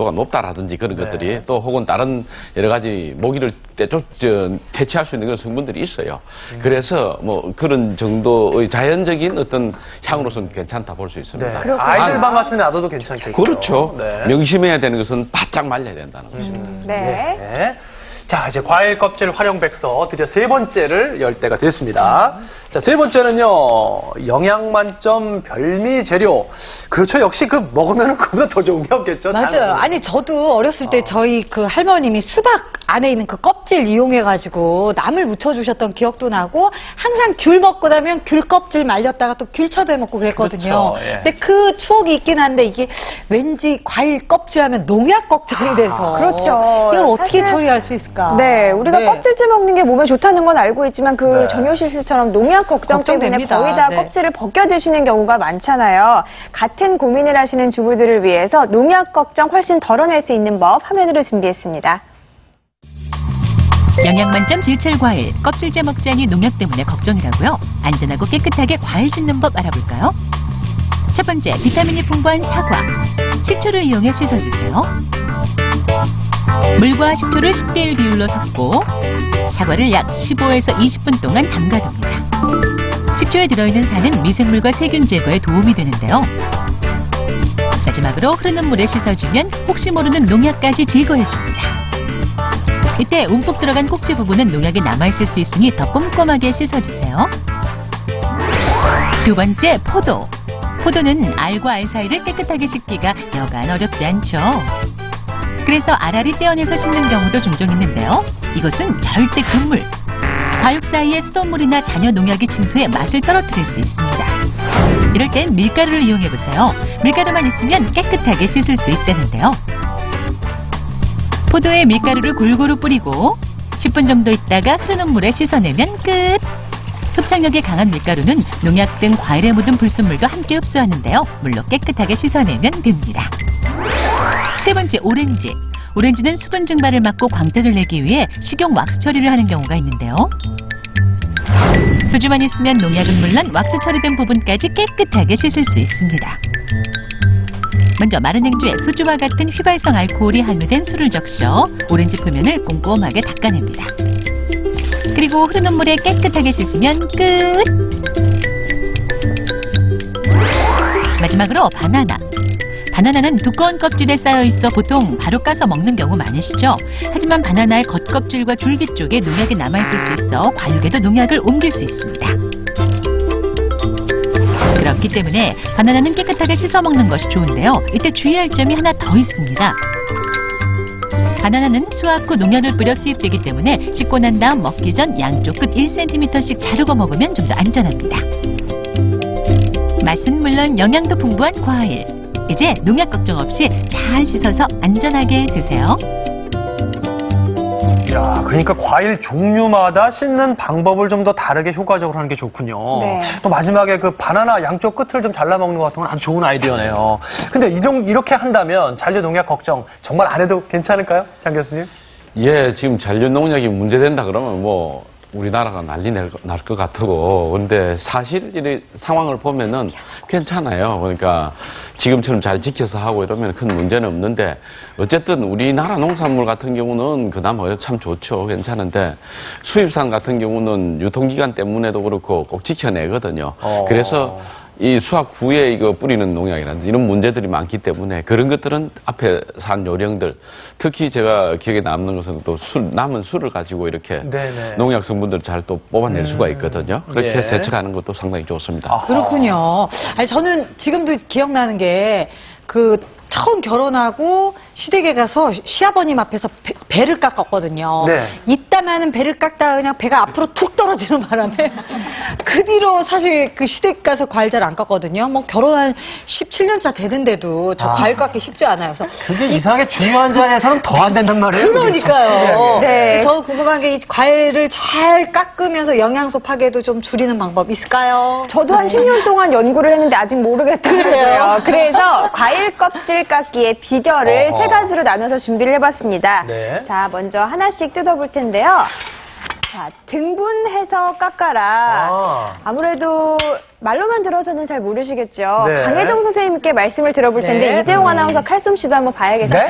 농도가 높다라든지 그런 것들이 또 혹은 다른 여러 가지 모기를 퇴치할 수 있는 그런 성분들이 있어요. 그래서 뭐 그런 정도의 자연적인 어떤 향으로서는 괜찮다 볼 수 있습니다. 네. 아이들 방 같은 데 놔둬도 괜찮겠죠. 그렇죠. 명심해야 되는 것은 바짝 말려야 된다는 것입니다. 네. 자, 이제 과일 껍질 활용 백서 드디어 세 번째를 열 때가 됐습니다. 자, 세 번째는요, 영양 만점 별미 재료. 그렇죠. 역시 그 먹으면 그보다 더 좋은 게 없겠죠. 맞아요. 아니, 저도 어렸을 때 저희 그 할머님이 수박 안에 있는 그 껍질 이용해가지고 나물 무쳐주셨던 기억도 나고, 항상 귤 먹고 나면 귤 껍질 말렸다가 또 귤차도 해 먹고 그랬거든요. 그렇죠. 예. 근데 그 추억이 있긴 한데, 이게 왠지 과일 껍질 하면 농약 걱정이 돼서. 그렇죠. 이걸 어떻게 처리할 수 있을까? 네, 우리가 껍질째 먹는 게 몸에 좋다는 건 알고 있지만 그 정효실 씨처럼 농약 걱정 때문에 거의 다 껍질을 벗겨 드시는 경우가 많잖아요. 같은 고민을 하시는 주부들을 위해서 농약 걱정 훨씬 덜어낼 수 있는 법 화면으로 준비했습니다. 영양 만점 제철 과일, 껍질째 먹자니 농약 때문에 걱정이라고요? 안전하고 깨끗하게 과일 씻는 법 알아볼까요? 첫 번째, 비타민이 풍부한 사과. 식초를 이용해 씻어주세요. 물과 식초를 10대1 비율로 섞고 사과를 약 15에서 20분 동안 담가둡니다. 식초에 들어있는 산은 미생물과 세균 제거에 도움이 되는데요. 마지막으로 흐르는 물에 씻어주면 혹시 모르는 농약까지 제거해줍니다. 이때 움푹 들어간 꼭지 부분은 농약이 남아있을 수 있으니 더 꼼꼼하게 씻어주세요. 두 번째, 포도. 포도는 알과 알 사이를 깨끗하게 씻기가 여간 어렵지 않죠. 그래서 알알이 떼어내서 씻는 경우도 종종 있는데요. 이것은 절대 금물. 과육 사이에 수돗물이나 잔여 농약이 침투해 맛을 떨어뜨릴 수 있습니다. 이럴 땐 밀가루를 이용해보세요. 밀가루만 있으면 깨끗하게 씻을 수 있다는데요. 포도에 밀가루를 골고루 뿌리고 10분 정도 있다가 흐르는 물에 씻어내면 끝! 흡착력이 강한 밀가루는 농약 등 과일에 묻은 불순물과 함께 흡수하는데요. 물로 깨끗하게 씻어내면 됩니다. 세 번째, 오렌지. 오렌지는 수분 증발을 막고 광택을 내기 위해 식용 왁스 처리를 하는 경우가 있는데요. 수주만 있으면 농약은 물론 왁스 처리된 부분까지 깨끗하게 씻을 수 있습니다. 먼저 마른 행주에 수주와 같은 휘발성 알코올이 함유된 술을 적셔 오렌지 표면을 꼼꼼하게 닦아냅니다. 그리고 흐르는 물에 깨끗하게 씻으면 끝! 마지막으로 바나나. 바나나는 두꺼운 껍질에 쌓여있어 보통 바로 까서 먹는 경우 많으시죠? 하지만 바나나의 겉껍질과 줄기 쪽에 농약이 남아있을 수 있어 과육에도 농약을 옮길 수 있습니다. 그렇기 때문에 바나나는 깨끗하게 씻어 먹는 것이 좋은데요. 이때 주의할 점이 하나 더 있습니다. 바나나는 수확 후 농약을 뿌려 수입되기 때문에 씻고 난 다음 먹기 전 양쪽 끝 1cm씩 자르고 먹으면 좀 더 안전합니다. 맛은 물론 영양도 풍부한 과일. 이제 농약 걱정 없이 잘 씻어서 안전하게 드세요. 야, 그러니까 과일 종류마다 씻는 방법을 좀 더 다르게 효과적으로 하는 게 좋군요. 네. 또 마지막에 그 바나나 양쪽 끝을 좀 잘라 먹는 것 같은 건 아주 좋은 아이디어네요. 근데 이렇게 한다면 잔류 농약 걱정 정말 안 해도 괜찮을까요? 장 교수님? 예, 지금 잔류 농약이 문제된다 그러면 뭐 우리나라가 난리 날 것 같고, 근데 사실 이 상황을 보면은 괜찮아요. 그러니까 지금처럼 잘 지켜서 하고 이러면 큰 문제는 없는데, 어쨌든 우리나라 농산물 같은 경우는 그나마 참 좋죠. 괜찮은데 수입산 같은 경우는 유통기간 때문에도 그렇고 꼭 지켜내거든요. 그래서 이 수확 후에 이거 뿌리는 농약이라든지 이런 문제들이 많기 때문에 그런 것들은 앞에 산 요령들, 특히 제가 기억에 남는 것은 또 남은 술을 가지고 이렇게 농약 성분들을 잘 또 뽑아낼 수가 있거든요. 그렇게 세척하는 것도 상당히 좋습니다. 그렇군요. 아니, 저는 지금도 기억나는 게 처음 결혼하고 시댁에 가서 시아버님 앞에서 배를 깎았거든요. 이따마는 배를 깎다가 그냥 배가 앞으로 툭 떨어지는 바람에 그 뒤로 사실 그 시댁 가서 과일 잘 안 깎거든요. 뭐 결혼한 17년차 되는데도 저 과일 깎기 쉽지 않아요. 그래서 그게 이상하게 중요한 자리에서는 더 안 된단 말이에요. 그러니까요. 네. 저 궁금한 게 이 과일을 잘 깎으면서 영양소 파괴도 좀 줄이는 방법 있을까요? 저도 한 10년 동안 연구를 했는데 아직 모르겠더라고요. 그래서 과일 껍질 깎기의 비결을 세 가지로 나눠서 준비를 해봤습니다. 자, 먼저 하나씩 뜯어볼 텐데요. 자, 등분해서 깎아라. 아무래도 말로만 들어서는 잘 모르시겠죠. 강혜동 선생님께 말씀을 들어볼 텐데 이재용 아나운서 칼솜씨도 한번 봐야겠어요.